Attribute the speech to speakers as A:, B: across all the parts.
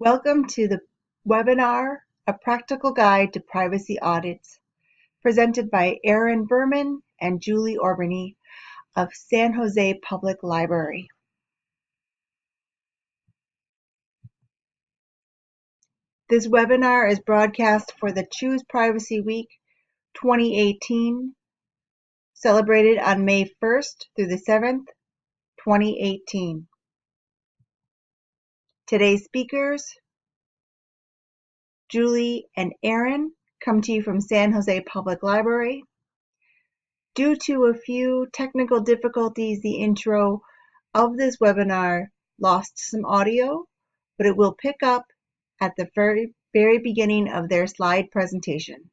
A: Welcome to the webinar, A Practical Guide to Privacy Audits, presented by Erin Berman and Julie Oborny of San Jose Public Library. This webinar is broadcast for the Choose Privacy Week 2018, celebrated on May 1st through the 7th, 2018. Today's speakers, Julie and Erin, come to you from San Jose Public Library. Due to a few technical difficulties, the intro of this webinar lost some audio, but it will pick up at the very beginning of their slide presentation.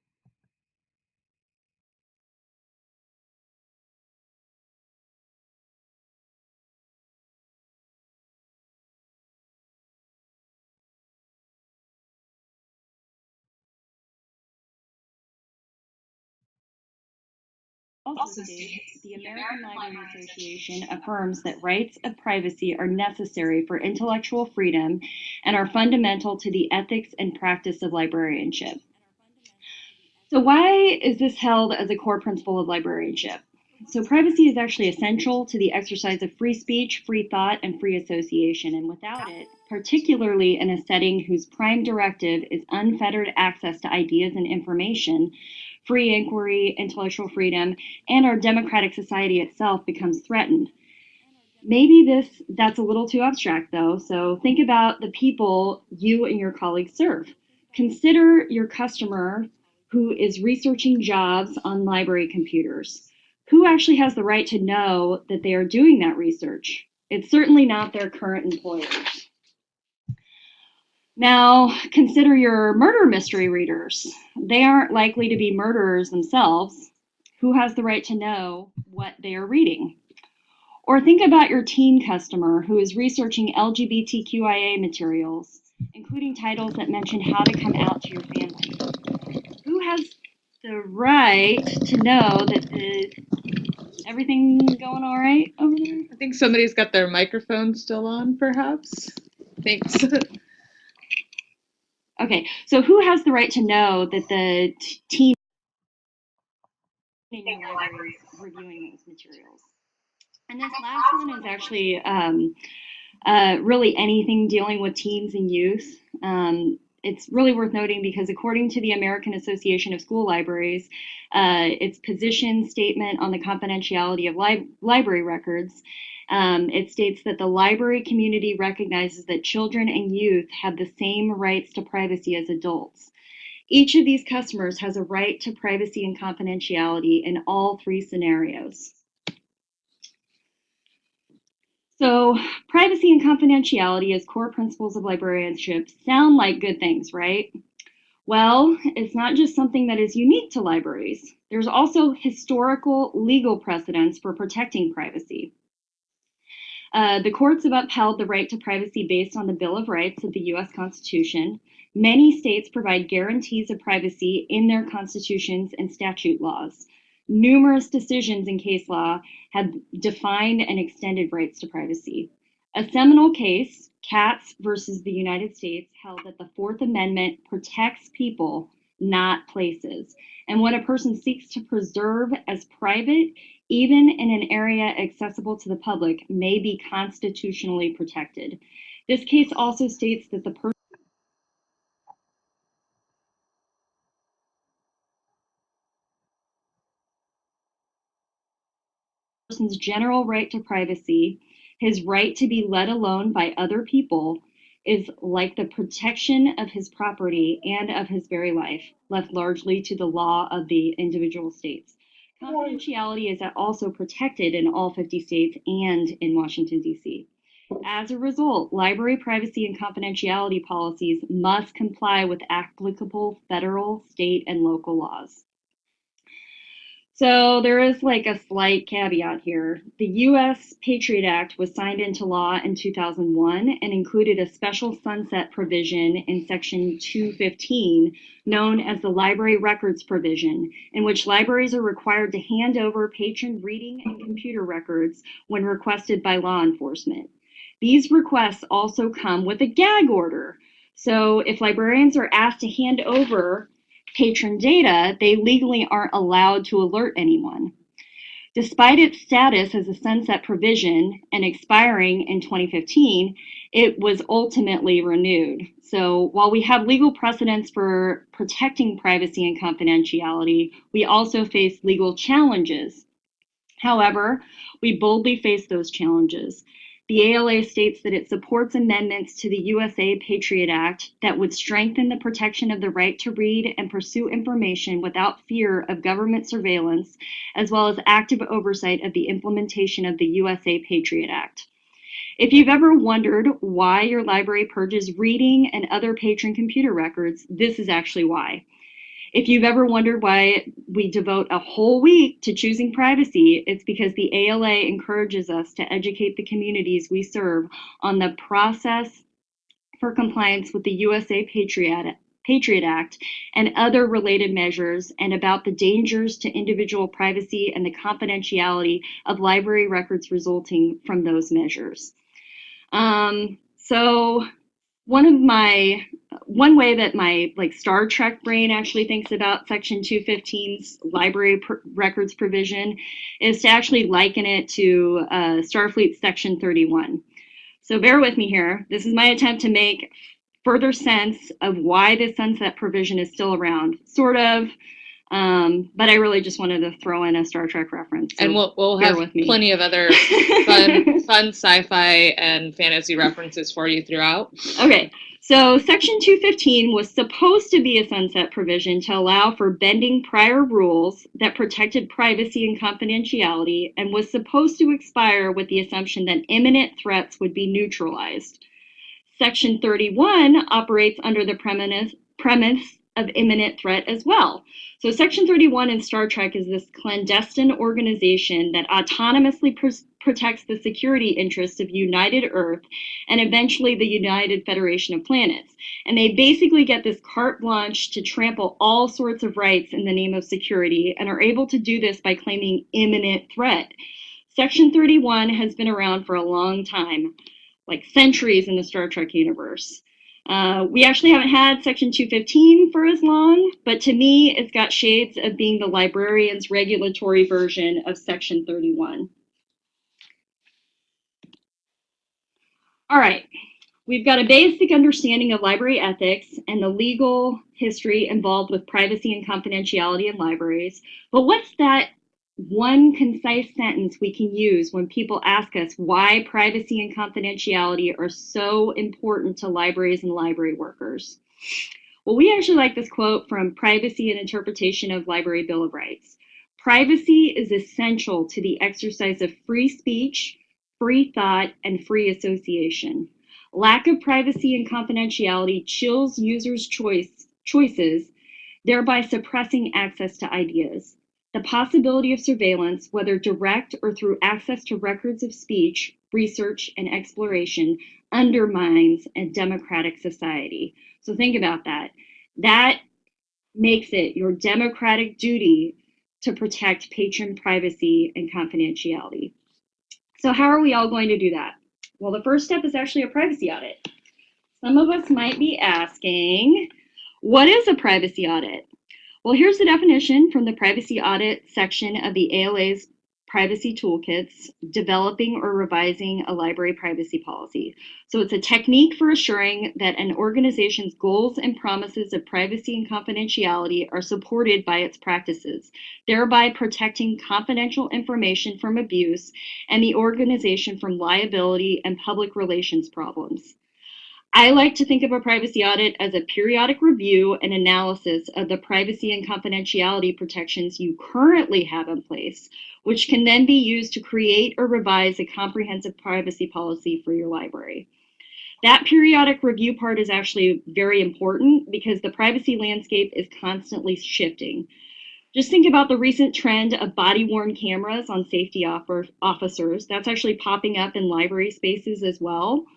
B: Also states, the American Library Association affirms that rights of privacy are necessary for intellectual freedom and are fundamental to the ethics and practice of librarianship. So why is this held as a core principle of librarianship? So privacy is actually essential to the exercise of free speech, free thought, and free association. And without it, particularly in a setting whose prime directive is unfettered access to ideas and information, free inquiry, intellectual freedom, and our democratic society itself becomes threatened. Maybe that's a little too abstract though, so think about the people you and your colleagues serve. Consider your customer who is researching jobs on library computers. Who actually has the right to know that they are doing that research? It's certainly not their current employers. Now, consider your murder mystery readers. They aren't likely to be murderers themselves. Who has the right to know what they are reading? Or think about your teen customer who is researching LGBTQIA materials, including titles that mention how to come out to your family. Who has the right to know that everything going all right over there?
C: I think somebody's got their microphone still on, perhaps. Thanks.
B: Okay, so who has the right to know that the teen in your library is reviewing those materials? And this last one is actually really anything dealing with teens and youth. It's really worth noting because according to the American Association of School Libraries, its position statement on the confidentiality of library records, it states that the library community recognizes that children and youth have the same rights to privacy as adults. Each of these customers has a right to privacy and confidentiality in all three scenarios. So privacy and confidentiality as core principles of librarianship sound like good things, right? Well, it's not just something that is unique to libraries. There's also historical legal precedents for protecting privacy. The courts have upheld the right to privacy based on the Bill of Rights of the U.S. Constitution. Many states provide guarantees of privacy in their constitutions and statute laws. Numerous decisions in case law have defined and extended rights to privacy. A seminal case, Katz versus the United States, held that the Fourth Amendment protects people, not places. And what a person seeks to preserve as private, even in an area accessible to the public, may be constitutionally protected. This case also states that the person's general right to privacy, his right to be let alone by other people, is like the protection of his property and of his very life, left largely to the law of the individual states. Confidentiality is also protected in all 50 states and in Washington, D.C. As a result, library privacy and confidentiality policies must comply with applicable federal, state, and local laws. So there is like a slight caveat here. The U.S. Patriot Act was signed into law in 2001 and included a special sunset provision in Section 215 known as the Library Records Provision, in which libraries are required to hand over patron reading and computer records when requested by law enforcement. These requests also come with a gag order. So if librarians are asked to hand over patron data, they legally aren't allowed to alert anyone. Despite its status as a sunset provision and expiring in 2015, it was ultimately renewed. So while we have legal precedents for protecting privacy and confidentiality, we also face legal challenges. However, we boldly face those challenges. The ALA states that it supports amendments to the USA Patriot Act that would strengthen the protection of the right to read and pursue information without fear of government surveillance, as well as active oversight of the implementation of the USA Patriot Act. If you've ever wondered why your library purges reading and other patron computer records, this is actually why. If you've ever wondered why we devote a whole week to choosing privacy, it's because the ALA encourages us to educate the communities we serve on the process for compliance with the USA Patriot Act and other related measures, and about the dangers to individual privacy and the confidentiality of library records resulting from those measures. So one way that my Star Trek brain actually thinks about Section 215's library records provision is to actually liken it to Starfleet Section 31. So bear with me here. This is my attempt to make further sense of why this sunset provision is still around, sort of. But I really just wanted to throw in a Star Trek reference. So
C: and we'll have plenty of other fun sci-fi and fantasy references for you throughout.
B: Okay, so Section 215 was supposed to be a sunset provision to allow for bending prior rules that protected privacy and confidentiality, and was supposed to expire with the assumption that imminent threats would be neutralized. Section 31 operates under the premise of imminent threat as well. So Section 31 in Star Trek is this clandestine organization that autonomously protects the security interests of United Earth and eventually the United Federation of Planets. And they basically get this carte blanche to trample all sorts of rights in the name of security, and are able to do this by claiming imminent threat. Section 31 has been around for a long time, like centuries in the Star Trek universe. We actually haven't had Section 215 for as long, but to me, it's got shades of being the librarian's regulatory version of Section 31. All right, we've got a basic understanding of library ethics and the legal history involved with privacy and confidentiality in libraries, but what's that one concise sentence we can use when people ask us why privacy and confidentiality are so important to libraries and library workers? Well, we actually like this quote from Privacy and Interpretation of Library Bill of Rights. Privacy is essential to the exercise of free speech, free thought, and free association. Lack of privacy and confidentiality chills users' choices, thereby suppressing access to ideas. The possibility of surveillance, whether direct or through access to records of speech, research, and exploration, undermines a democratic society. So think about that. That makes it your democratic duty to protect patron privacy and confidentiality. So how are we all going to do that? Well, the first step is actually a privacy audit. Some of us might be asking, what is a privacy audit? Well, here's the definition from the privacy audit section of the ALA's privacy toolkits, developing or revising a library privacy policy. So it's a technique for assuring that an organization's goals and promises of privacy and confidentiality are supported by its practices, thereby protecting confidential information from abuse and the organization from liability and public relations problems. I like to think of a privacy audit as a periodic review and analysis of the privacy and confidentiality protections you currently have in place, which can then be used to create or revise a comprehensive privacy policy for your library. That periodic review part is actually very important because the privacy landscape is constantly shifting. Just think about the recent trend of body-worn cameras on safety officers. That's actually popping up in library spaces as well.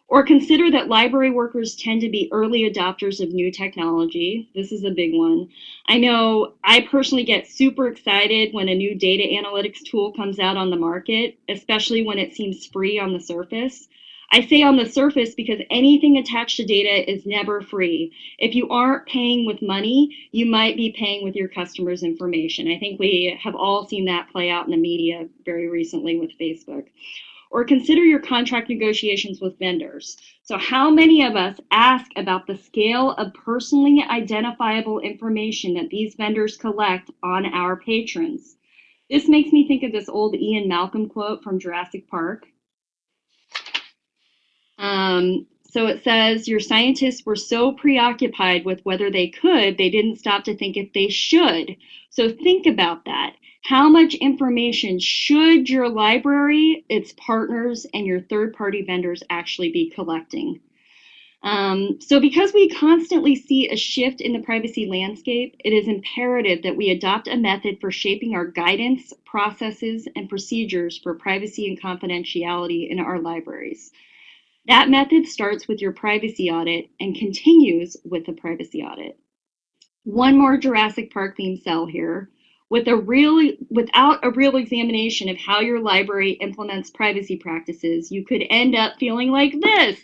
B: Or consider that library workers tend to be early adopters of new technology. This is a big one. I know I personally get super excited when a new data analytics tool comes out on the market, especially when it seems free on the surface. I say on the surface because anything attached to data is never free. If you aren't paying with money, you might be paying with your customers' information. I think we have all seen that play out in the media very recently with Facebook. Or consider your contract negotiations with vendors. So how many of us ask about the scale of personally identifiable information that these vendors collect on our patrons? This makes me think of this old Ian Malcolm quote from Jurassic Park. So it says, your scientists were so preoccupied with whether they could, they didn't stop to think if they should. So think about that. How much information should your library, its partners, and your third-party vendors actually be collecting? So because we constantly see a shift in the privacy landscape, it is imperative that we adopt a method for shaping our guidance, processes, and procedures for privacy and confidentiality in our libraries. That method starts with your privacy audit and continues with the privacy audit. One more Jurassic Park theme cell here. Without a real examination of how your library implements privacy practices, you could end up feeling like this.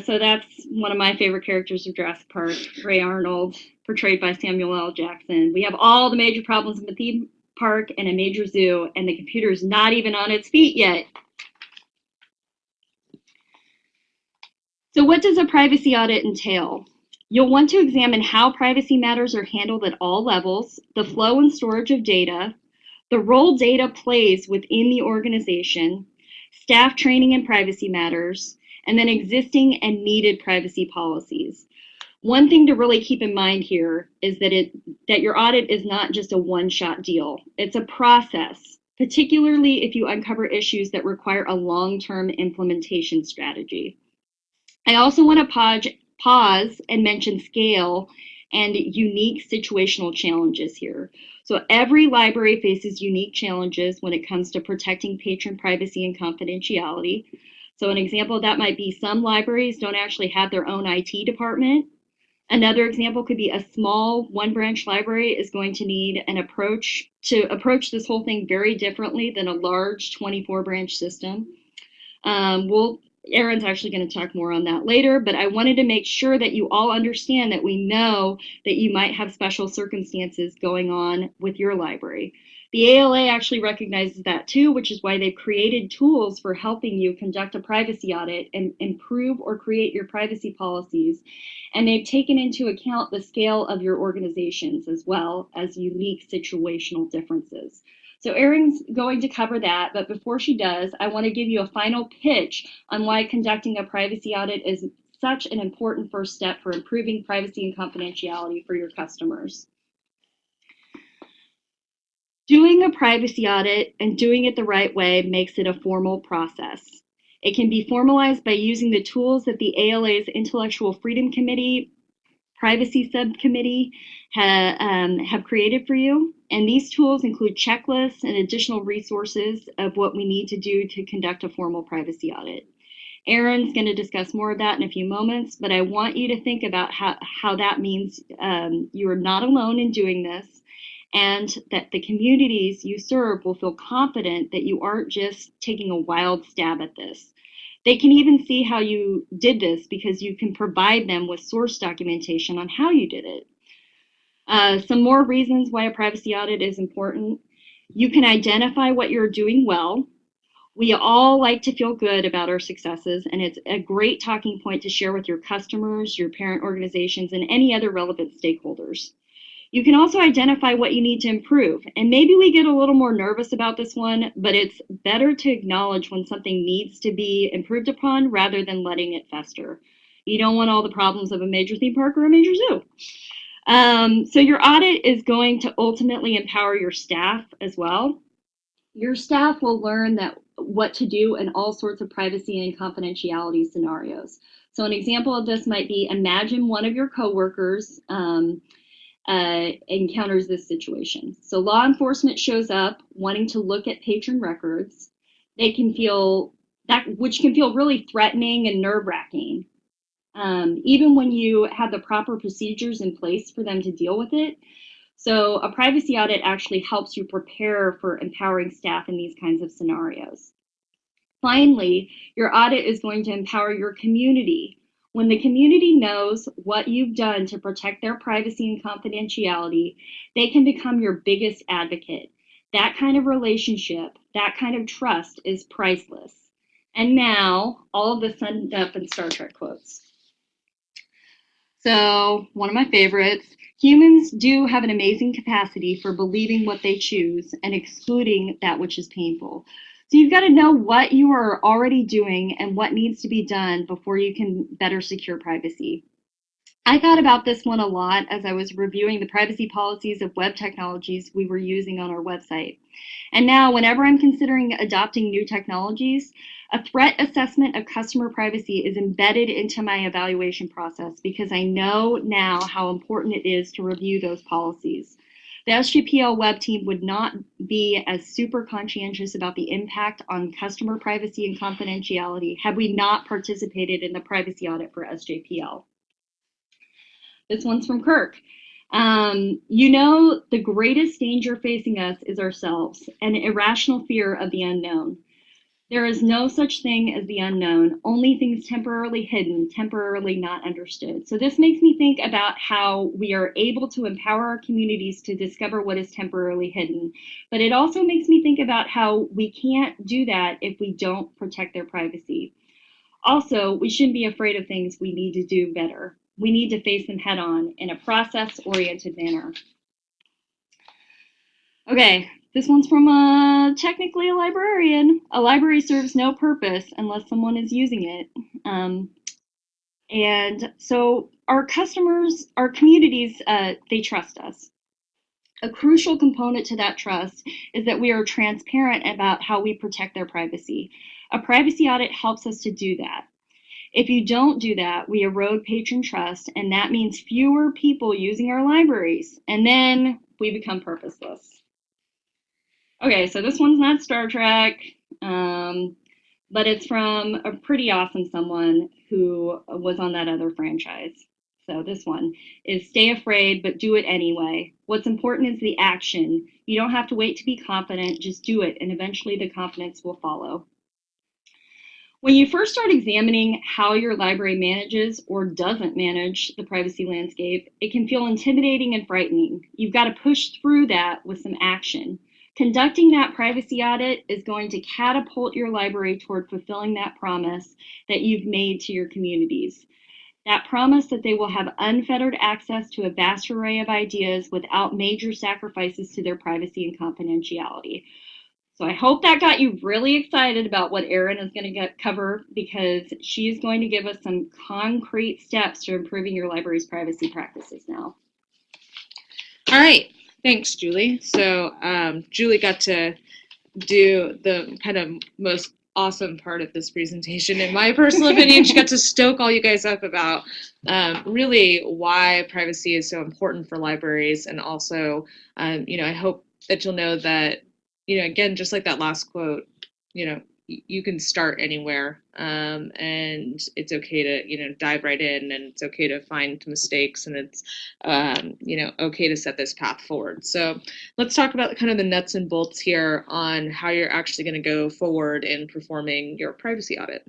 B: So that's one of my favorite characters of Jurassic Park, Ray Arnold, portrayed by Samuel L. Jackson. We have all the major problems in the theme park and a major zoo, and the computer's not even on its feet yet. So what does a privacy audit entail? You'll want to examine how privacy matters are handled at all levels, the flow and storage of data, the role data plays within the organization, staff training in privacy matters, and then existing and needed privacy policies. One thing to really keep in mind here is that your audit is not just a one-shot deal. It's a process, particularly if you uncover issues that require a long-term implementation strategy. I also want to pause and mention scale and unique situational challenges here. So every library faces unique challenges when it comes to protecting patron privacy and confidentiality. So an example of that might be some libraries don't actually have their own IT department. Another example could be a small one-branch library is going to need an approach this whole thing very differently than a large 24-branch system. Erin's actually going to talk more on that later, but I wanted to make sure that you all understand that we know that you might have special circumstances going on with your library. The ALA actually recognizes that too, which is why they've created tools for helping you conduct a privacy audit and improve or create your privacy policies. And they've taken into account the scale of your organizations as well as unique situational differences. So Erin's going to cover that, but before she does, I want to give you a final pitch on why conducting a privacy audit is such an important first step for improving privacy and confidentiality for your customers. Doing a privacy audit and doing it the right way makes it a formal process. It can be formalized by using the tools that the ALA's Intellectual Freedom Committee Privacy Subcommittee have created for you. And these tools include checklists and additional resources of what we need to do to conduct a formal privacy audit. Erin's going to discuss more of that in a few moments, but I want you to think about how that means you are not alone in doing this, and that the communities you serve will feel confident that you aren't just taking a wild stab at this. They can even see how you did this because you can provide them with source documentation on how you did it. Some more reasons why a privacy audit is important. You can identify what you're doing well. We all like to feel good about our successes, and it's a great talking point to share with your customers, your parent organizations, and any other relevant stakeholders. You can also identify what you need to improve, and maybe we get a little more nervous about this one, but it's better to acknowledge when something needs to be improved upon rather than letting it fester. You don't want all the problems of a major theme park or a major zoo. So your audit is going to ultimately empower your staff as well. Your staff will learn what to do in all sorts of privacy and confidentiality scenarios. So an example of this might be, imagine one of your coworkers encounters this situation. So law enforcement shows up wanting to look at patron records. Which can feel really threatening and nerve-wracking. Even when you have the proper procedures in place for them to deal with it. So a privacy audit actually helps you prepare for empowering staff in these kinds of scenarios. Finally, your audit is going to empower your community. When the community knows what you've done to protect their privacy and confidentiality, they can become your biggest advocate. That kind of relationship, that kind of trust is priceless. And now, all of this summed up in Star Trek quotes. So, one of my favorites, humans do have an amazing capacity for believing what they choose and excluding that which is painful. So you've got to know what you are already doing and what needs to be done before you can better secure privacy. I thought about this one a lot as I was reviewing the privacy policies of web technologies we were using on our website. And now, whenever I'm considering adopting new technologies, a threat assessment of customer privacy is embedded into my evaluation process because I know now how important it is to review those policies. The SGPL web team would not be as super conscientious about the impact on customer privacy and confidentiality had we not participated in the privacy audit for SJPL. This one's from Kirk. You know, the greatest danger facing us is ourselves, an irrational fear of the unknown. There is no such thing as the unknown, only things temporarily hidden, temporarily not understood. So this makes me think about how we are able to empower our communities to discover what is temporarily hidden. But it also makes me think about how we can't do that if we don't protect their privacy. Also, we shouldn't be afraid of things we need to do better. We need to face them head on in a process-oriented manner. Okay, this one's from technically a librarian. A library serves no purpose unless someone is using it. And so our customers, our communities, they trust us. A crucial component to that trust is that we are transparent about how we protect their privacy. A privacy audit helps us to do that. If you don't do that, we erode patron trust, and that means fewer people using our libraries, and then we become purposeless. Okay, so this one's not Star Trek, but it's from a pretty awesome someone who was on that other franchise. So this one is stay afraid, but do it anyway. What's important is the action. You don't have to wait to be confident, just do it, and eventually the confidence will follow. When you first start examining how your library manages or doesn't manage the privacy landscape, it can feel intimidating and frightening. You've got to push through that with some action. Conducting that privacy audit is going to catapult your library toward fulfilling that promise that you've made to your communities. That promise that they will have unfettered access to a vast array of ideas without major sacrifices to their privacy and confidentiality. So I hope that got you really excited about what Erin is going to cover, because she is going to give us some concrete steps to improving your library's privacy practices now.
C: All right. Thanks, Julie. So Julie got to do the kind of most awesome part of this presentation. In my personal opinion, she got to stoke all you guys up about really why privacy is so important for libraries. And also, I hope that you'll know that, again, just like that last quote, you can start anywhere, and it's okay to, dive right in, and it's okay to find mistakes, and it's, okay to set this path forward. So let's talk about kind of the nuts and bolts here on how you're actually going to go forward in performing your privacy audit.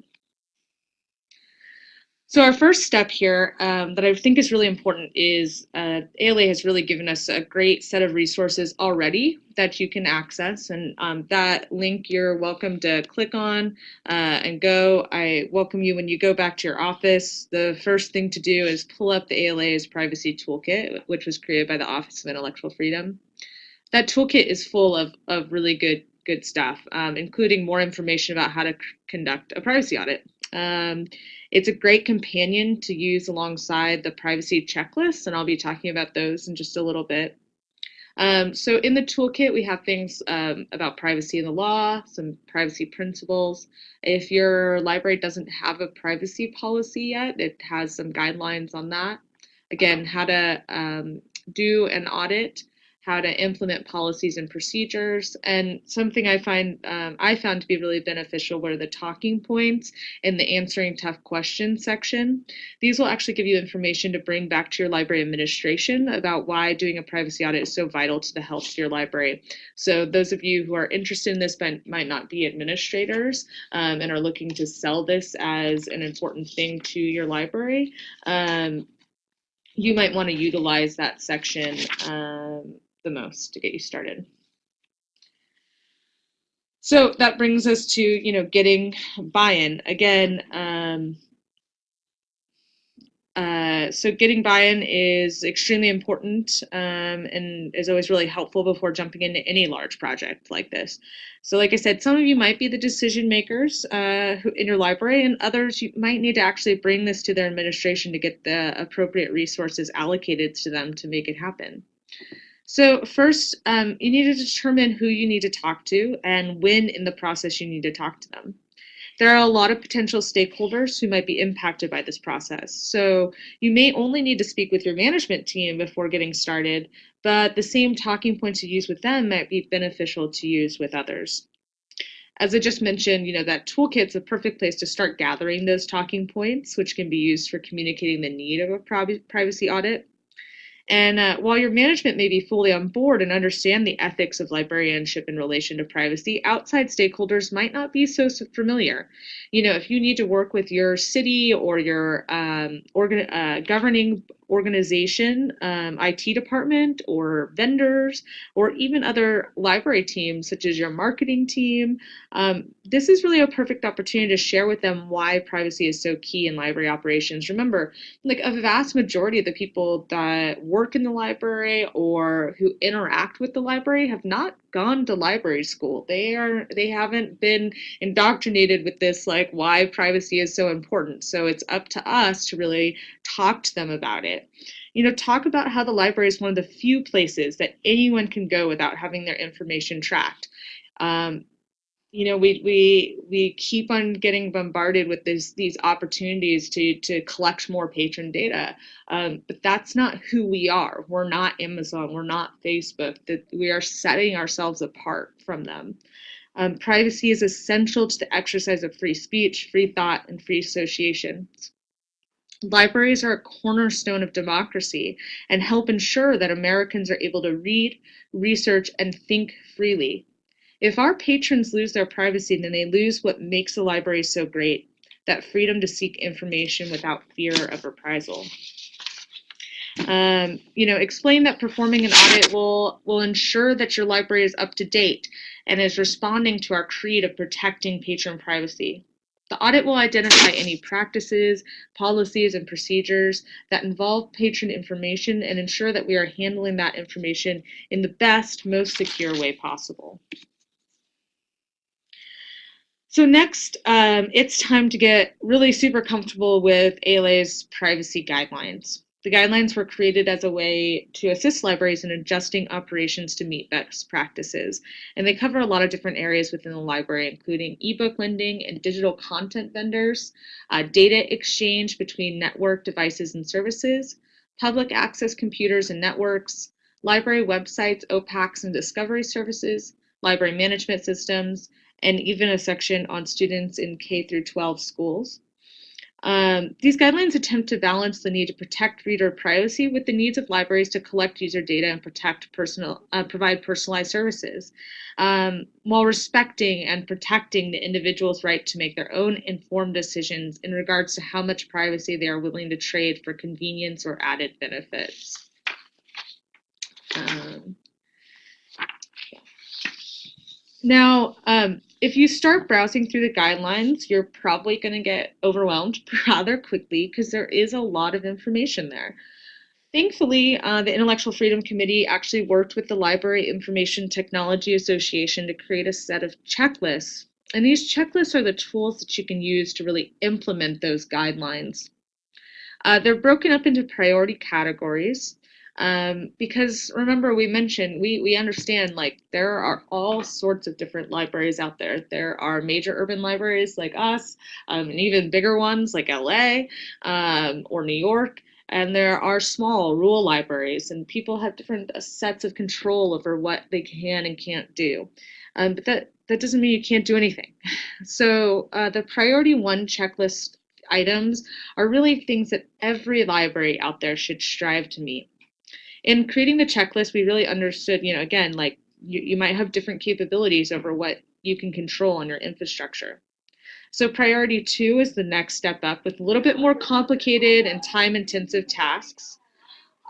C: So our first step here that I think is really important is ALA has really given us a great set of resources already that you can access, and that link you're welcome to click on and go. I welcome you when you go back to your office. The first thing to do is pull up the ALA's Privacy Toolkit, which was created by the Office of Intellectual Freedom. That toolkit is full of really good stuff, including more information about how to conduct a privacy audit. It's a great companion to use alongside the privacy checklists, and I'll be talking about those in just a little bit. So in the toolkit, we have things about privacy in the law, some privacy principles. If your library doesn't have a privacy policy yet, it has some guidelines on that. Again, how to do an audit, how to implement policies and procedures. And something I found to be really beneficial were the talking points in the answering tough questions section. These will actually give you information to bring back to your library administration about why doing a privacy audit is so vital to the health of your library. So those of you who are interested in this but might not be administrators and are looking to sell this as an important thing to your library, you might want to utilize that section the most to get you started. So that brings us to, getting buy-in. Again, so getting buy-in is extremely important and is always really helpful before jumping into any large project like this. So like I said, some of you might be the decision makers in your library, and others you might need to actually bring this to their administration to get the appropriate resources allocated to them to make it happen. So first, you need to determine who you need to talk to and when in the process you need to talk to them. There are a lot of potential stakeholders who might be impacted by this process. So you may only need to speak with your management team before getting started, but the same talking points you use with them might be beneficial to use with others. As I just mentioned, that toolkit's a perfect place to start gathering those talking points, which can be used for communicating the need of a privacy audit. And while your management may be fully on board and understand the ethics of librarianship in relation to privacy, outside stakeholders might not be so familiar. If you need to work with your city or your governing organization, IT department, or vendors, or even other library teams, such as your marketing team, this is really a perfect opportunity to share with them why privacy is so key in library operations. Remember, like a vast majority of the people that work in the library or who interact with the library have not gone to library school. They haven't been indoctrinated with this, like why privacy is so important. So it's up to us to really talk to them about it. Talk about how the library is one of the few places that anyone can go without having their information tracked. We keep on getting bombarded with these opportunities to collect more patron data, but that's not who we are. We're not Amazon. We're not Facebook. That we are setting ourselves apart from them. Privacy is essential to the exercise of free speech, free thought, and free association. Libraries are a cornerstone of democracy and help ensure that Americans are able to read, research, and think freely. If our patrons lose their privacy, then they lose what makes the library so great, that freedom to seek information without fear of reprisal. Explain that performing an audit will ensure that your library is up to date and is responding to our creed of protecting patron privacy. The audit will identify any practices, policies, and procedures that involve patron information and ensure that we are handling that information in the best, most secure way possible. So next, it's time to get really super comfortable with ALA's privacy guidelines. The guidelines were created as a way to assist libraries in adjusting operations to meet best practices. And they cover a lot of different areas within the library, including ebook lending and digital content vendors, data exchange between network devices and services, public access computers and networks, library websites, OPACs and discovery services, library management systems, and even a section on students in K through 12 schools. These guidelines attempt to balance the need to protect reader privacy with the needs of libraries to collect user data and provide personalized services, while respecting and protecting the individual's right to make their own informed decisions in regards to how much privacy they are willing to trade for convenience or added benefits. Now, if you start browsing through the guidelines, you're probably going to get overwhelmed rather quickly because there is a lot of information there. Thankfully, the Intellectual Freedom Committee actually worked with the Library Information Technology Association to create a set of checklists. And these checklists are the tools that you can use to really implement those guidelines. They're broken up into priority categories. Because remember, we mentioned, we understand like there are all sorts of different libraries out there. There are major urban libraries like us, and even bigger ones like LA or New York. And there are small rural libraries, and people have different sets of control over what they can and can't do. But that doesn't mean you can't do anything. So the priority 1 checklist items are really things that every library out there should strive to meet. In creating the checklist, we really understood, again, like you might have different capabilities over what you can control on your infrastructure. So priority 2 is the next step up with a little bit more complicated and time-intensive tasks.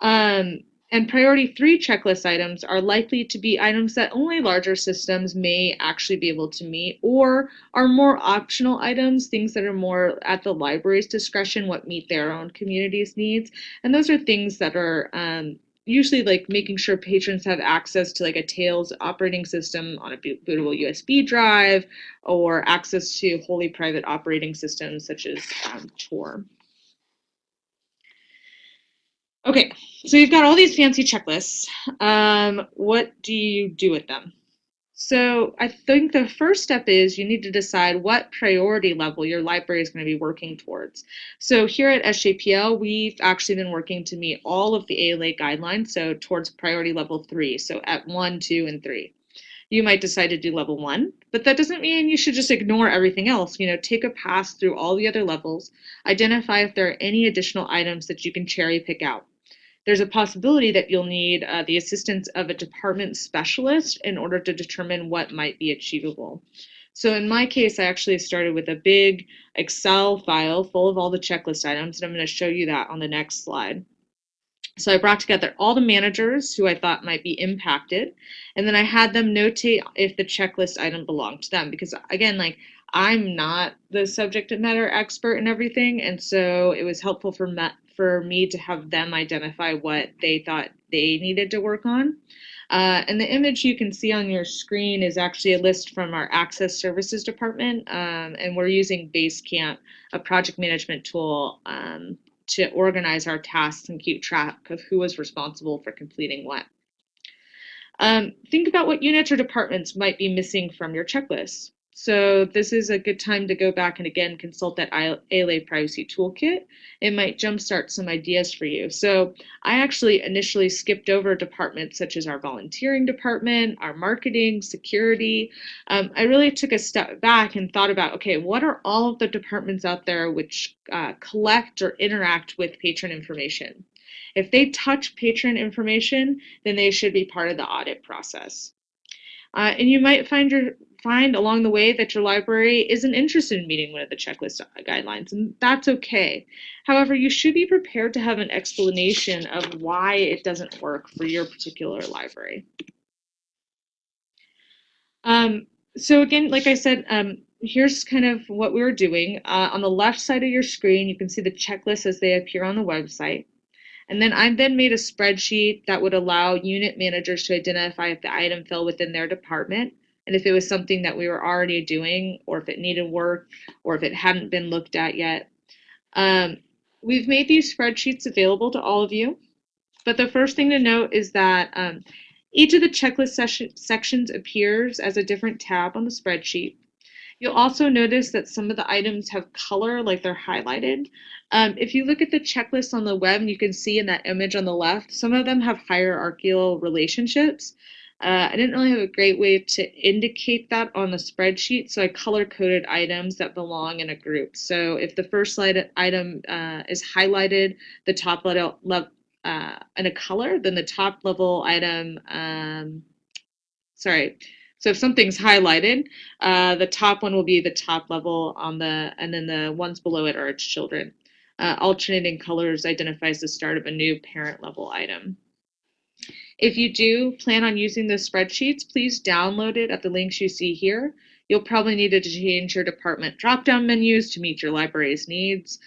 C: And priority 3 checklist items are likely to be items that only larger systems may actually be able to meet, or are more optional items, things that are more at the library's discretion, what meet their own community's needs. And those are things that are usually like making sure patrons have access to like a Tails operating system on a bootable USB drive, or access to wholly private operating systems such as Tor. Okay, so you've got all these fancy checklists. What do you do with them? So I think the first step is you need to decide what priority level your library is going to be working towards. So here at SJPL, we've actually been working to meet all of the ALA guidelines, so towards priority level 3, so at 1, 2, and 3. You might decide to do level 1, but that doesn't mean you should just ignore everything else. Take a pass through all the other levels, identify if there are any additional items that you can cherry pick out. There's a possibility that you'll need the assistance of a department specialist in order to determine what might be achievable. So in my case, I actually started with a big Excel file full of all the checklist items, and I'm going to show you that on the next slide. So I brought together all the managers who I thought might be impacted, and then I had them notate if the checklist item belonged to them, because again, like I'm not the subject matter expert in everything, and so it was helpful for me to have them identify what they thought they needed to work on. And the image you can see on your screen is actually a list from our Access Services Department, and we're using Basecamp, a project management tool, to organize our tasks and keep track of who was responsible for completing what. Think about what units or departments might be missing from your checklist. So this is a good time to go back and again consult that ALA Privacy Toolkit. It might jumpstart some ideas for you. So I actually initially skipped over departments such as our volunteering department, our marketing, security. I really took a step back and thought about, okay, what are all of the departments out there which collect or interact with patron information? If they touch patron information, then they should be part of the audit process. And you might find along the way that your library isn't interested in meeting one of the checklist guidelines, and that's okay. However, you should be prepared to have an explanation of why it doesn't work for your particular library. So again, like I said, here's kind of what we were doing. On the left side of your screen, you can see the checklists as they appear on the website. And then I made a spreadsheet that would allow unit managers to identify if the item fell within their department, and if it was something that we were already doing, or if it needed work, or if it hadn't been looked at yet. We've made these spreadsheets available to all of you, but the first thing to note is that each of the checklist sections appears as a different tab on the spreadsheet. You'll also notice that some of the items have color, like they're highlighted. If you look at the checklist on the web, you can see in that image on the left, some of them have hierarchical relationships. I didn't really have a great way to indicate that on the spreadsheet, so I color-coded items that belong in a group. So if the first item is highlighted, the top level in a color, then the top level item, so if something's highlighted, the top one will be the top level and then the ones below it are its children. Alternating colors identifies the start of a new parent level item. If you do plan on using the spreadsheets, please download it at the links you see here. You'll probably need to change your department drop-down menus to meet your library's needs.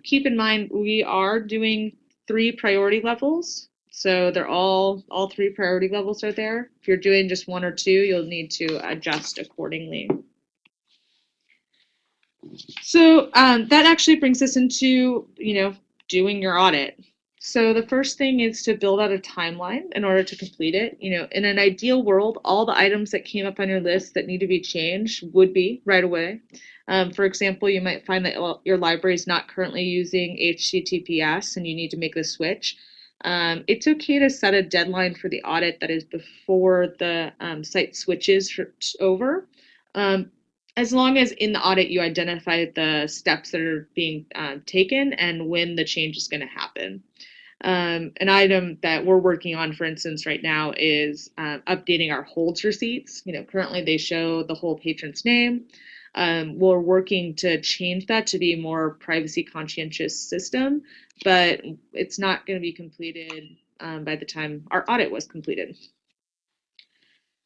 C: Keep in mind, we are doing 3 priority levels. So they're all 3 priority levels are there. If you're doing just 1 or 2, you'll need to adjust accordingly. So that actually brings us into, doing your audit. So the first thing is to build out a timeline in order to complete it. In an ideal world, all the items that came up on your list that need to be changed would be right away. For example, you might find that your library is not currently using HTTPS and you need to make the switch. It's okay to set a deadline for the audit that is before the site switches over. As long as in the audit you identify the steps that are being taken and when the change is going to happen. An item that we're working on, for instance, right now is updating our holds receipts. Currently they show the whole patron's name. We're working to change that to be a more privacy conscientious system, but it's not going to be completed by the time our audit was completed.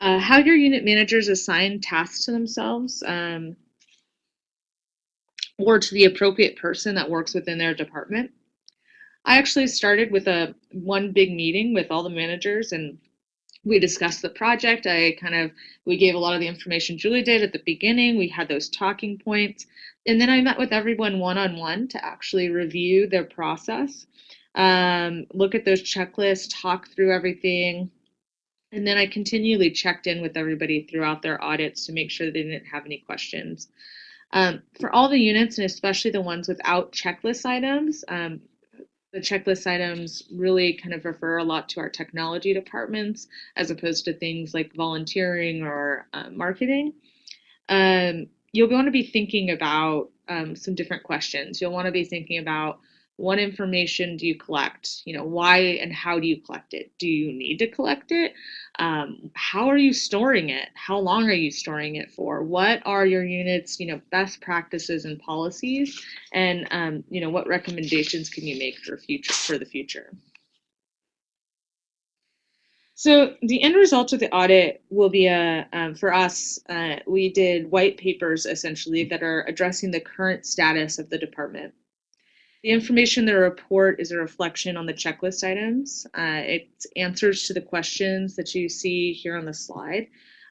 C: How your unit managers assign tasks to themselves or to the appropriate person that works within their department. I actually started with one big meeting with all the managers, and we discussed the project. We gave a lot of the information Julie did at the beginning. We had those talking points, and then I met with everyone one-on-one to actually review their process, look at those checklists, talk through everything, and then I continually checked in with everybody throughout their audits to make sure they didn't have any questions. For all the units, and especially the ones without checklist items, the checklist items really kind of refer a lot to our technology departments as opposed to things like volunteering or marketing. You'll want to be thinking about some different questions. You'll want to be thinking about what information do you collect? Why and how do you collect it? Do you need to collect it? How are you storing it? How long are you storing it for? What are your units, best practices and policies? And, what recommendations can you make for the future? So the end result of the audit will be for us, we did white papers essentially that are addressing the current status of the department. The information in the report is a reflection on the checklist items. It's answers to the questions that you see here on the slide,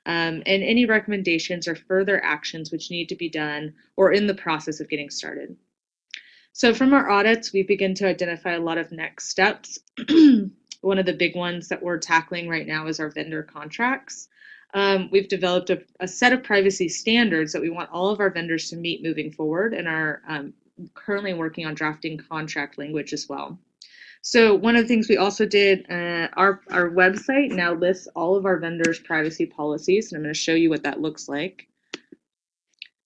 C: and any recommendations or further actions which need to be done or in the process of getting started. So from our audits, we begin to identify a lot of next steps. One of the big ones that we're tackling right now is our vendor contracts. We've developed a set of privacy standards that we want all of our vendors to meet moving forward, and are currently working on drafting contract language as well. So one of the things we also did, our website now lists all of our vendors' privacy policies, and I'm going to show you what that looks like.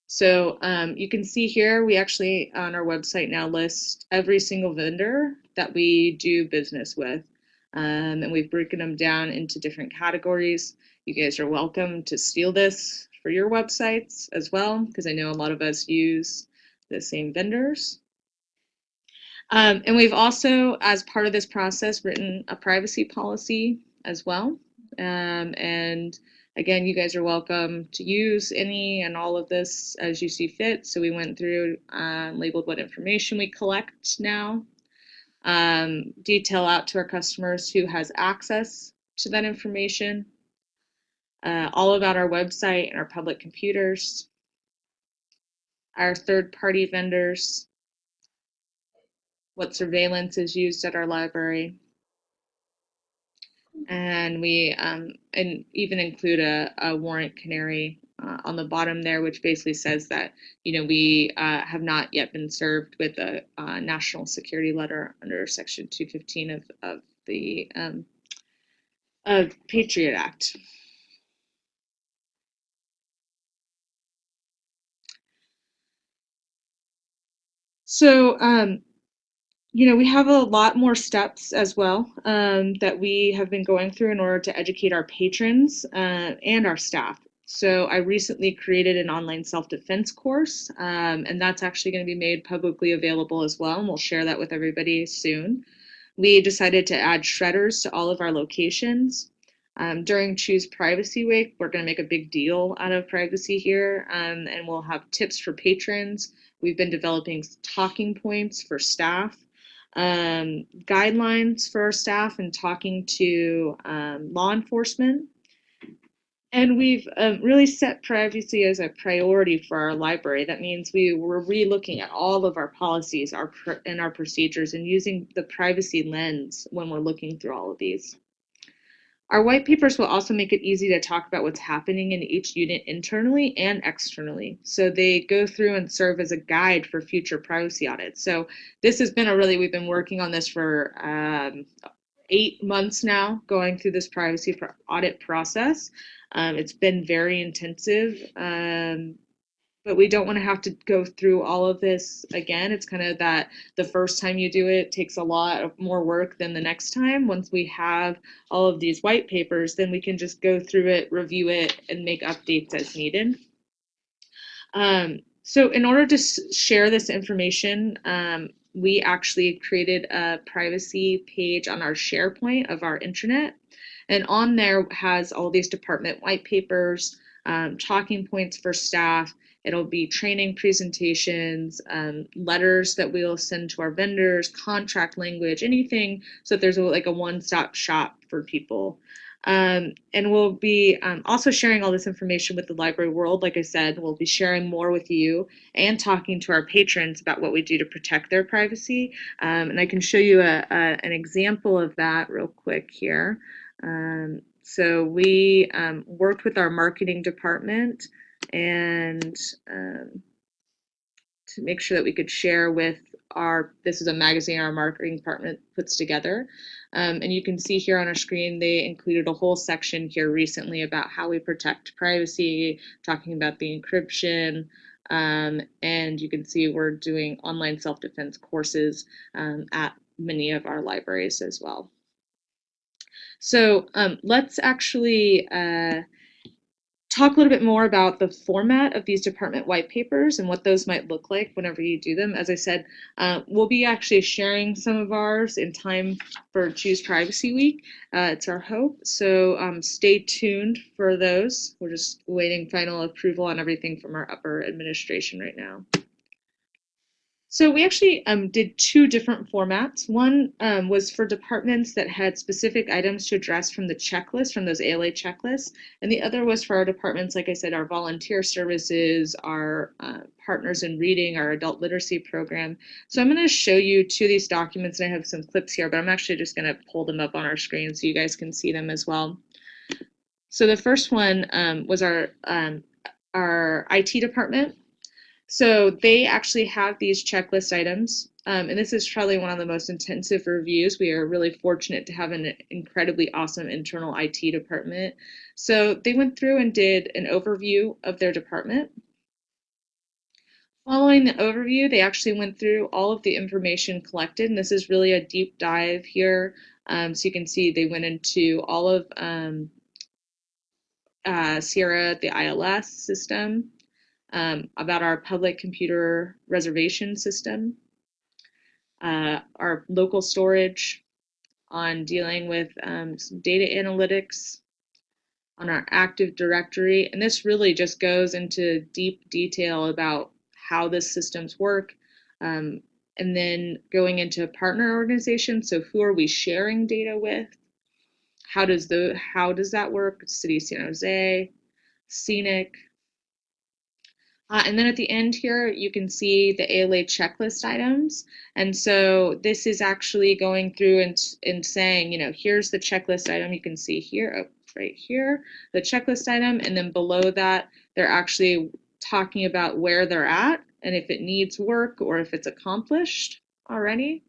C: So you can see here, we actually on our website now list every single vendor that we do business with. And we've broken them down into different categories. You guys are welcome to steal this for your websites as well, because I know a lot of us use the same vendors. And we've also, as part of this process, written a privacy policy as well. And again, you guys are welcome to use any and all of this as you see fit. So we went through, labeled what information we collect now, detail out to our customers who has access to that information, all about our website and our public computers, our third-party vendors, what surveillance is used at our library, and we and even include a warrant canary on the bottom there, which basically says that we have not yet been served with a national security letter under Section 215 of the Patriot Act. So, we have a lot more steps as well that we have been going through in order to educate our patrons and our staff. So I recently created an online self-defense course, and that's actually going to be made publicly available as well, and we'll share that with everybody soon. We decided to add shredders to all of our locations. During Choose Privacy Week, we're going to make a big deal out of privacy here, and we'll have tips for patrons. We've been developing talking points for staff, guidelines for our staff, and talking to law enforcement. And we've really set privacy as a priority for our library. That means we're re-looking at all of our policies and our procedures and using the privacy lens when we're looking through all of these. Our white papers will also make it easy to talk about what's happening in each unit internally and externally. So they go through and serve as a guide for future privacy audits. So this has been we've been working on this for 8 months now, going through this privacy audit process. It's been very intensive, but we don't want to have to go through all of this again. It's kind of that the first time you do it takes a lot more work than the next time. Once we have all of these white papers, then we can just go through it, review it, and make updates as needed. So in order to share this information, we actually created a privacy page on our SharePoint of our intranet. And on there has all these department white papers, talking points for staff. It'll be training presentations, letters that we'll send to our vendors, contract language, anything, so that there's like a one-stop shop for people. And we'll be also sharing all this information with the library world. Like I said, we'll be sharing more with you and talking to our patrons about what we do to protect their privacy. And I can show you an example of that real quick here. So we worked with our marketing department and to make sure that we could share with this is a magazine our marketing department puts together. And you can see here on our screen, they included a whole section here recently about how we protect privacy, talking about the encryption, and you can see we're doing online self-defense courses at many of our libraries as well. So let's actually talk a little bit more about the format of these department white papers and what those might look like whenever you do them. As I said, we'll be actually sharing some of ours in time for Choose Privacy Week. It's our hope. So stay tuned for those. We're just waiting final approval on everything from our upper administration right now. So we actually did 2 different formats. One was for departments that had specific items to address from the checklist, from those ALA checklists. And the other was for our departments, like I said, our volunteer services, our partners in reading, our adult literacy program. So I'm going to show you 2 of these documents, and I have some clips here, but I'm actually just going to pull them up on our screen so you guys can see them as well. So the first one was our IT department. So they actually have these checklist items, and this is probably one of the most intensive reviews. We are really fortunate to have an incredibly awesome internal IT department. So they went through and did an overview of their department. Following the overview, they actually went through all of the information collected, and this is really a deep dive here. So you can see they went into all of Sierra, the ILS system, about our public computer reservation system, our local storage, on dealing with some data analytics, on our Active Directory. And this really just goes into deep detail about how the systems work, and then going into partner organizations. So who are we sharing data with? How does that work? City of San Jose, Scenic. And then at the end here, you can see the ALA checklist items. And so this is actually going through and saying, you know, here's the checklist item. You can see here, right here, the checklist item. And then below that, they're actually talking about where they're at and if it needs work or if it's accomplished already.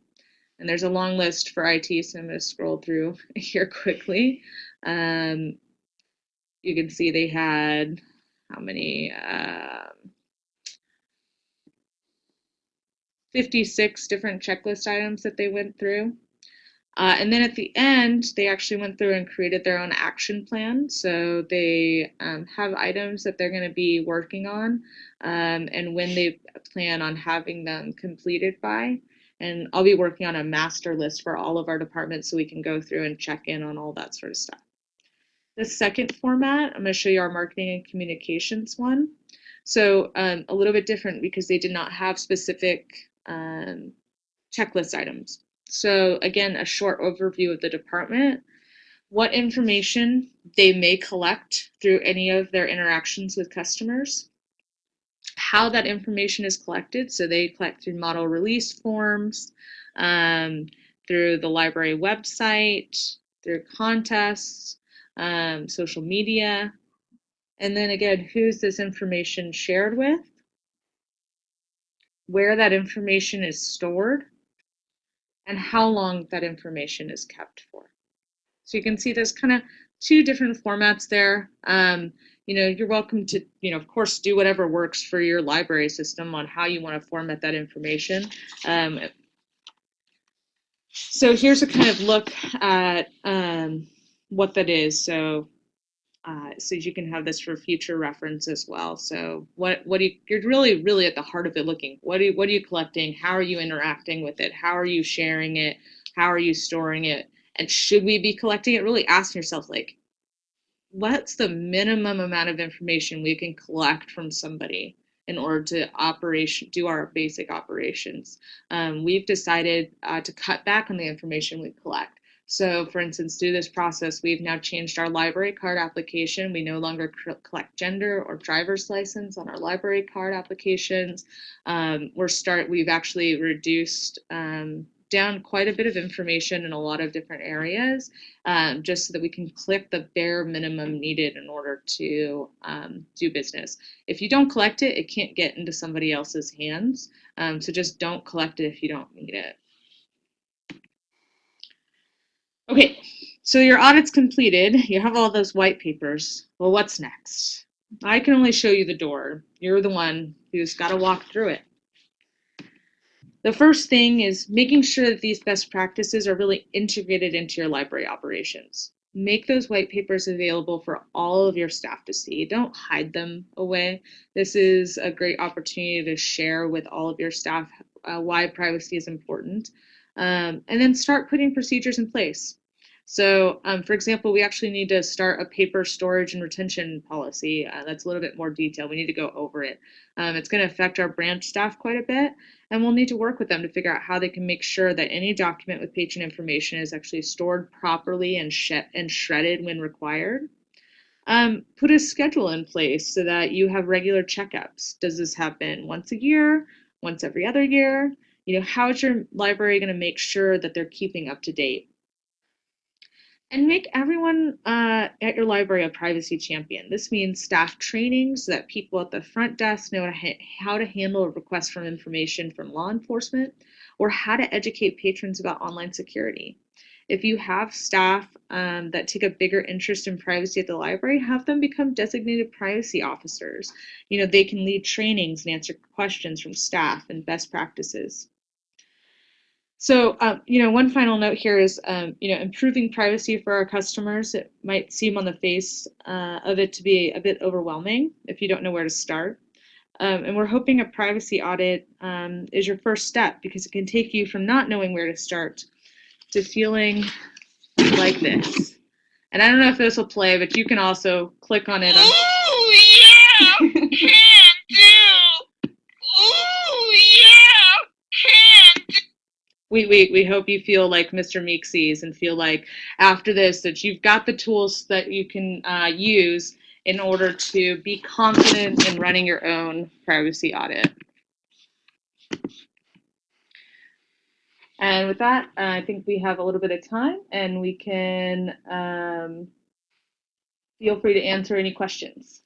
C: And there's a long list for IT, so I'm going to scroll through here quickly. You can see they had how many? 56 different checklist items that they went through. And then at the end, they actually went through and created their own action plan. So they have items that they're going to be working on and when they plan on having them completed by. And I'll be working on a master list for all of our departments so we can go through and check in on all that sort of stuff. The second format, I'm going to show you our marketing and communications one. So a little bit different because they did not have specific checklist items. So again, a short overview of the department. what information they may collect through any of their interactions with customers, how that information is collected. So they collect through model release forms, through the library website, through contests, social media. And then again, who's this information shared with, where that information is stored, and how long that information is kept for. So you can see there's kind of two different formats there. You're welcome to, of course, do whatever works for your library system on how you want to format that information. So here's a kind of look at what that is. So you can have this for future reference as well. So you're really at the heart of it looking. What are you collecting? How are you interacting with it? How are you sharing it? How are you storing it? And should we be collecting it? Really asking yourself, like, what's the minimum amount of information we can collect from somebody in order to do our basic operations? We've decided to cut back on the information we collect. So for instance, through this process, we've now changed our library card application. We no longer collect gender or driver's license on our library card applications. We've actually reduced down quite a bit of information in a lot of different areas, just so that we can click the bare minimum needed in order to do business. If you don't collect it, it can't get into somebody else's hands. So just don't collect it if you don't need it. Okay, so your audit's completed. You have all those white papers. Well, what's next? I can only show you the door. You're the one who's got to walk through it. The first thing is making sure that these best practices are really integrated into your library operations. Make those white papers available for all of your staff to see. Don't hide them away. This is a great opportunity to share with all of your staff why privacy is important. And then start putting procedures in place. So, for example, we actually need to start a paper storage and retention policy. That's a little bit more detailed. We need to go over it. It's going to affect our branch staff quite a bit, and we'll need to work with them to figure out how they can make sure that any document with patron information is actually stored properly and shredded when required. Put a schedule in place so that you have regular checkups. Does this happen once a year, once every other year? How is your library going to make sure that they're keeping up to date? And make everyone at your library a privacy champion. This means staff training so that people at the front desk know how to handle a request for information from law enforcement, or how to educate patrons about online security. If you have staff that take a bigger interest in privacy at the library, have them become designated privacy officers. They can lead trainings and answer questions from staff and best practices. So, one final note here is, improving privacy for our customers. It might seem on the face of it to be a bit overwhelming if you don't know where to start. And we're hoping a privacy audit is your first step, because it can take you from not knowing where to start to feeling like this. And I don't know if this will play, but you can also click on it.
D: Oh, yeah! Can do! Oh, yeah! Can do!
C: We hope you feel like Mr. Meeksies and feel like after this that you've got the tools that you can use in order to be confident in running your own privacy audit. And with that, I think we have a little bit of time, and we can feel free to answer any questions.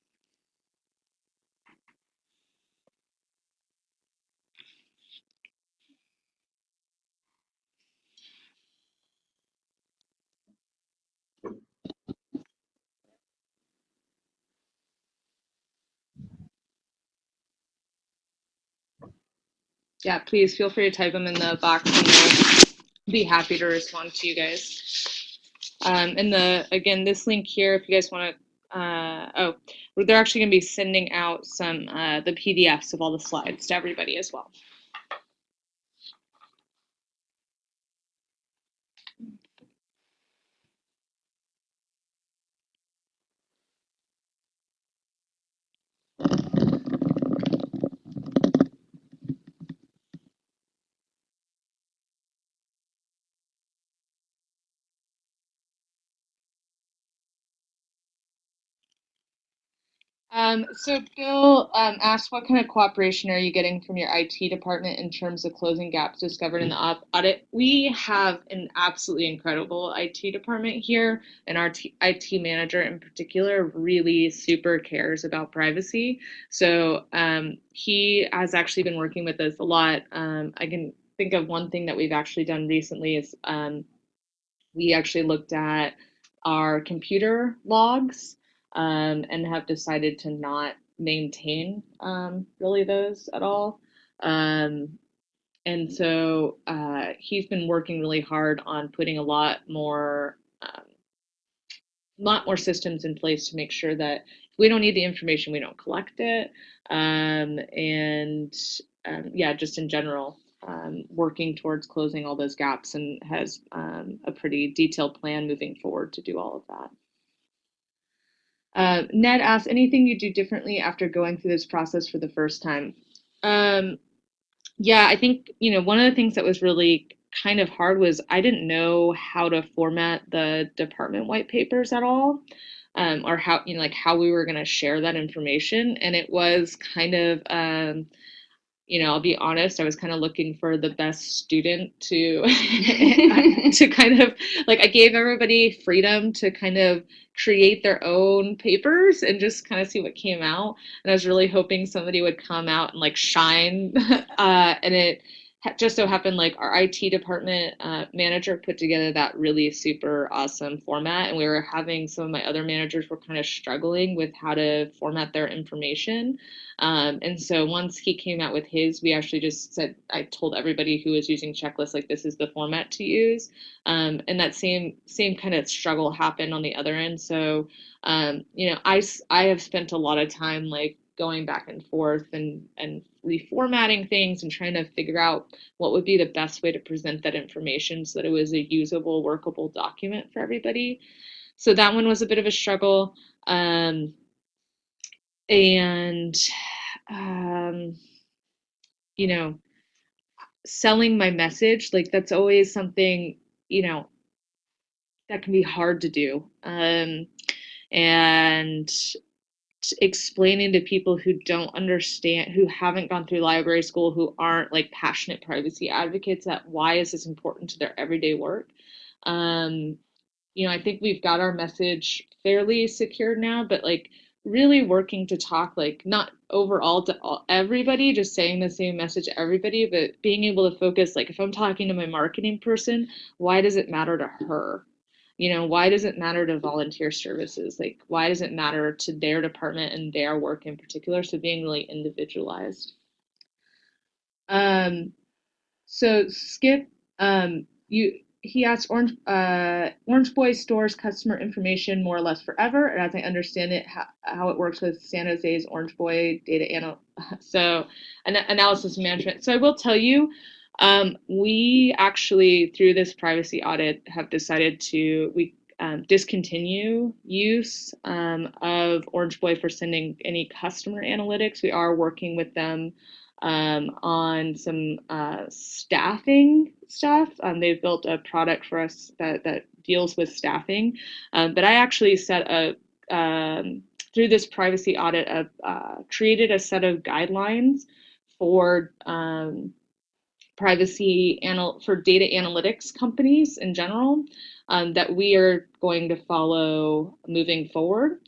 C: Yeah, please feel free to type them in the box, and we'll be happy to respond to you guys. And again, this link here, if you guys want to, they're actually going to be sending out some the PDFs of all the slides to everybody as well. So Bill asked, what kind of cooperation are you getting from your IT department in terms of closing gaps discovered in the audit? We have an absolutely incredible IT department here, and our IT manager in particular really super cares about privacy. So he has actually been working with us a lot. I can think of one thing that we've actually done recently is we actually looked at our computer logs and have decided to not maintain really those at all. And so he's been working really hard on putting a lot more systems in place to make sure that if we don't need the information, we don't collect it. Yeah, just in general, working towards closing all those gaps and has a pretty detailed plan moving forward to do all of that. Ned asks, anything you do differently after going through this process for the first time? Yeah, I think, one of the things that was really kind of hard was I didn't know how to format the department white papers at all, or how, like how we were going to share that information. And it was kind of, I'll be honest, I was kind of looking for the best student to to kind of like, I gave everybody freedom to kind of create their own papers and just kind of see what came out. And I was really hoping somebody would come out and like shine. And it just so happened like our IT department manager put together that really super awesome format. And we were having some of my other managers were kind of struggling with how to format their information. And so once he came out with his, we actually just said, I told everybody who was using checklists, like, this is the format to use. And that same kind of struggle happened on the other end. So, I have spent a lot of time like going back and forth and reformatting things and trying to figure out what would be the best way to present that information so that it was a usable, workable document for everybody. So that one was a bit of a struggle. Selling my message, like that's always something, that can be hard to do. And explaining to people who don't understand, who haven't gone through library school, who aren't like passionate privacy advocates, that why is this important to their everyday work. I think we've got our message fairly secured now, but like really working to talk like not overall to everybody, just saying the same message to everybody, but being able to focus, like if I'm talking to my marketing person, why does it matter to her? Why does it matter to volunteer services? Like, why does it matter to their department and their work in particular? So being really individualized. So Skip, he asked, Orange Boy stores customer information more or less forever, and as I understand it, how it works with San Jose's Orange Boy data analysis management. So I will tell you, we actually, through this privacy audit, have decided to discontinue use of Orange Boy for sending any customer analytics. We are working with them on some staffing stuff. They've built a product for us that deals with staffing. But I actually through this privacy audit, created a set of guidelines for for data analytics companies in general that we are going to follow moving forward.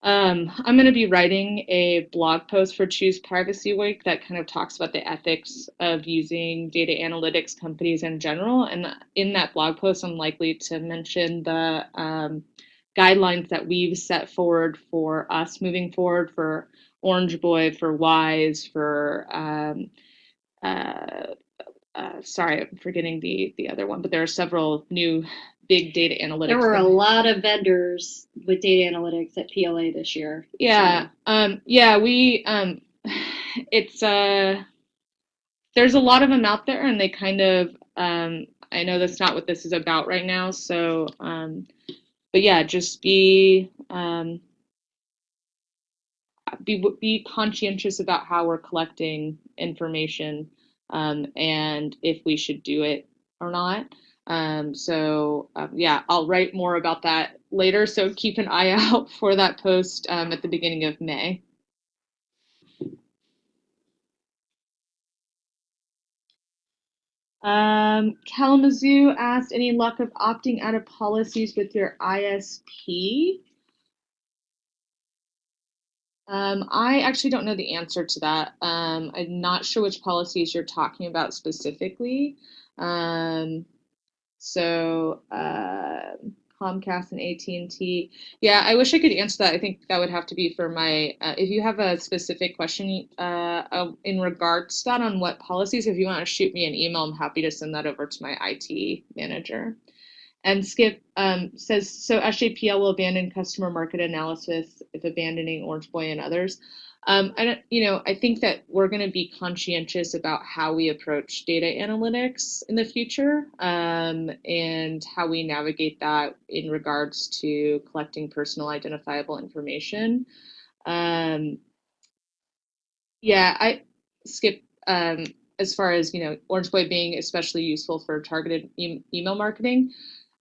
C: I'm going to be writing a blog post for Choose Privacy Week that kind of talks about the ethics of using data analytics companies in general. And in that blog post, I'm likely to mention the guidelines that we've set forward for us moving forward for Orange Boy, for Wise, for sorry, I'm forgetting the other one, but there are several new big data analytics.
B: There were a lot of vendors with data analytics at PLA this year.
C: Yeah. So. We it's there's a lot of them out there, and they kind of I know that's not what this is about right now. So but yeah, just be conscientious about how we're collecting information and if we should do it or not. Yeah, I'll write more about that later. So keep an eye out for that post at the beginning of May. Kalamazoo asked, any luck of opting out of policies with your ISP? I actually don't know the answer to that. I'm not sure which policies you're talking about specifically. Comcast and AT&T. Yeah, I wish I could answer that. I think that would have to be for my, if you have a specific question in regards to that on what policies, if you want to shoot me an email, I'm happy to send that over to my IT manager. And Skip says, so SJPL will abandon customer market analysis if abandoning Orange Boy and others. I think that we're going to be conscientious about how we approach data analytics in the future and how we navigate that in regards to collecting personal identifiable information. Skip, as far as, Orange Boy being especially useful for targeted email marketing,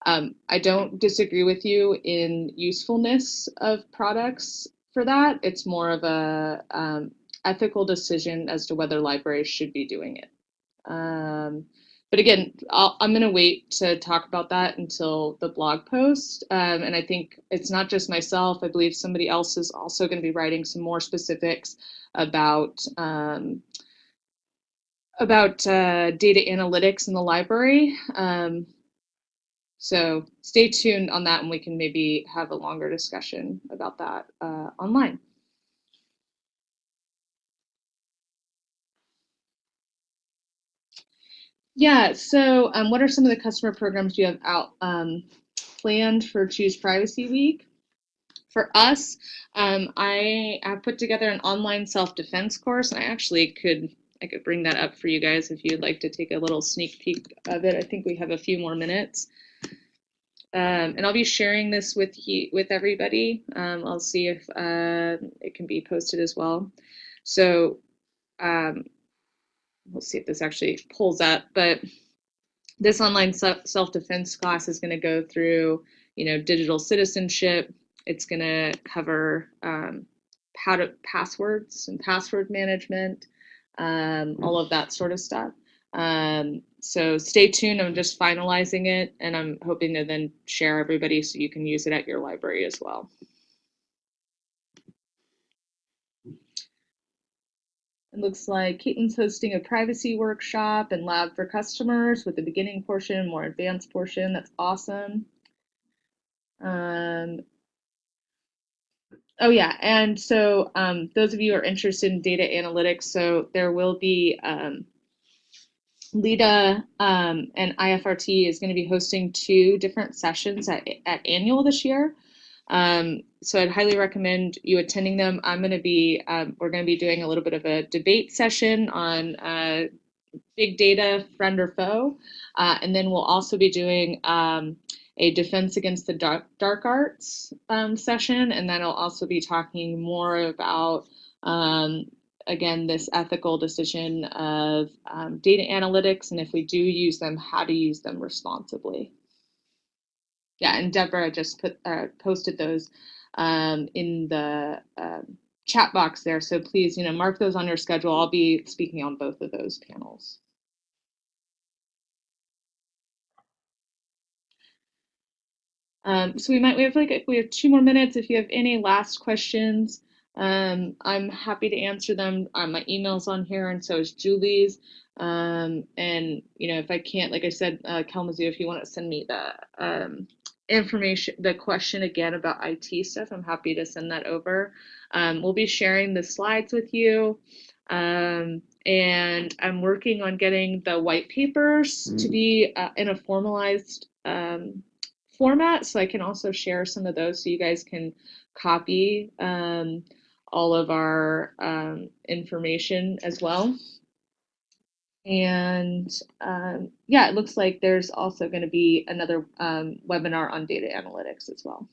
C: I don't disagree with you in usefulness of products for that. It's more of a ethical decision as to whether libraries should be doing it. But again, I'm going to wait to talk about that until the blog post. And I think it's not just myself. I believe somebody else is also going to be writing some more specifics about data analytics in the library. So stay tuned on that, and we can maybe have a longer discussion about that online. Yeah, so what are some of the customer programs you have out planned for Choose Privacy Week? For us, I have put together an online self-defense course, and I could bring that up for you guys if you'd like to take a little sneak peek of it. I think we have a few more minutes. And I'll be sharing this with everybody. I'll see if it can be posted as well. So we'll see if this actually pulls up. But this online self-defense class is going to go through, digital citizenship. It's going to cover passwords and password management, all of that sort of stuff. So stay tuned. I'm just finalizing it, and I'm hoping to then share everybody so you can use it at your library as well. It looks like Caitlin's hosting a privacy workshop and lab for customers with the beginning portion, more advanced portion. That's awesome. Oh yeah, and so those of you who are interested in data analytics, so there will be LIDA and IFRT is going to be hosting 2 different sessions at annual this year. So I'd highly recommend you attending them. We're going to be doing a little bit of a debate session on big data, friend or foe. And then we'll also be doing a defense against the dark arts session. And then I'll also be talking more about again, this ethical decision of data analytics, and if we do use them, how to use them responsibly. Yeah, and Deborah just posted those in the chat box there, so please, mark those on your schedule. I'll be speaking on both of those panels. So we have 2 more minutes. If you have any last questions, I'm happy to answer them. My email's on here, and so is Julie's. And if I can't, like I said, Kalamazoo, if you want to send me the information, the question again about IT stuff, I'm happy to send that over. We'll be sharing the slides with you. And I'm working on getting the white papers to be in a formalized format, so I can also share some of those so you guys can copy all of our information as well. And yeah, it looks like there's also going to be another webinar on data analytics as well.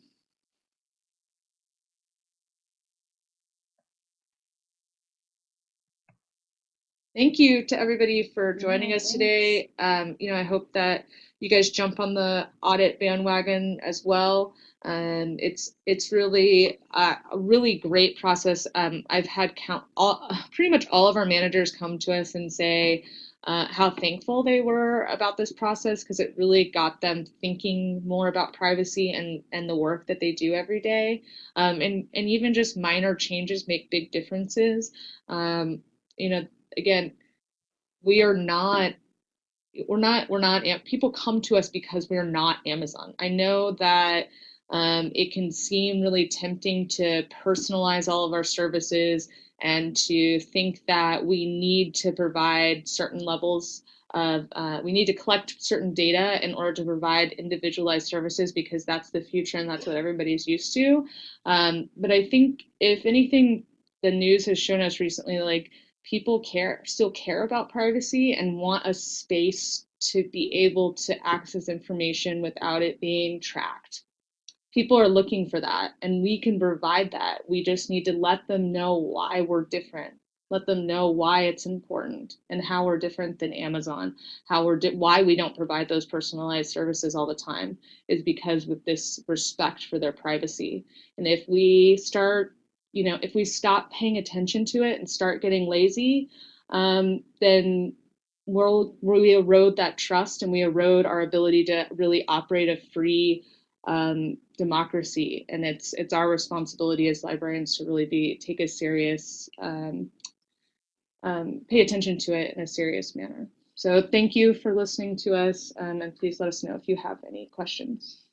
C: Thank you to everybody for joining us today. I hope that you guys jump on the audit bandwagon as well. It's really a really great process. I've had pretty much all of our managers come to us and say how thankful they were about this process, because it really got them thinking more about privacy and the work that they do every day. And even just minor changes make big differences. Again, we're not people come to us because we're not Amazon. I know that it can seem really tempting to personalize all of our services and to think that we need to provide certain levels of, we need to collect certain data in order to provide individualized services, because that's the future and that's what everybody's used to. But I think, if anything, the news has shown us recently, like, people still care about privacy and want a space to be able to access information without it being tracked. People are looking for that, and we can provide that. We just need to let them know why we're different. Let them know why it's important and how we're different than Amazon. Why we don't provide those personalized services all the time is because with this respect for their privacy. And if we start, if we stop paying attention to it and start getting lazy, then we erode that trust, and we erode our ability to really operate a free democracy. And it's our responsibility as librarians to really take a serious, pay attention to it in a serious manner. So thank you for listening to us, and please let us know if you have any questions.